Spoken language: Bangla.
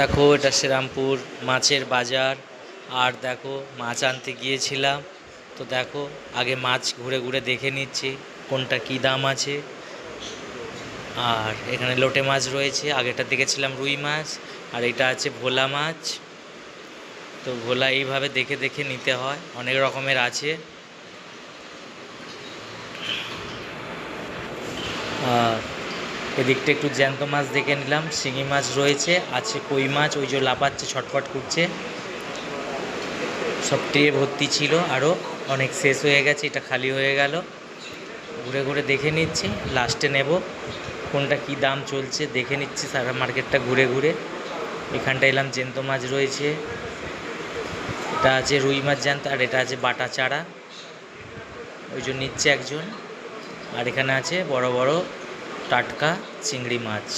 দেখো এটা শ্রীরামপুর মাছের বাজার। আর দেখো মাছ আনতে গিয়েছিলাম, তো দেখো আগে মাছ ঘুরে ঘুরে দেখে নিচ্ছি কোনটা কী দাম আছে। আর এখানে লোটে মাছ রয়েছে, আগেটা দেখেছিলাম রুই মাছ, আর এটা আছে ভোলা মাছ। তো ভোলা এইভাবে দেখে দেখে নিতে হয়, অনেক রকমের আছে। আর এদিকটা একটু জ্যান্ত মাছ দেখে নিলাম, শিঙি মাছ রয়েছে, আছে কই মাছ, ওই যে লাফাচ্ছে ছটফট করছে। সব ট্রে ভর্তি ছিল, আরও অনেক শেষ হয়ে গেছে, এটা খালি হয়ে গেল। ঘুরে ঘুরে দেখে নিচ্ছি, লাস্টে নেব কোনটা কি দাম চলছে দেখে নিচ্ছি সারা মার্কেটটা ঘুরে ঘুরে। এখানটা এলাম, জ্যান্ত মাছ রয়েছে, এটা আছে রুই মাছ জ্যান্ত, আর এটা আছে বাটা চারা, ওই জন্য নিচ্ছে একজন। আর এখানে আছে বড় বড় টাটকা চিংড়ি মাছ।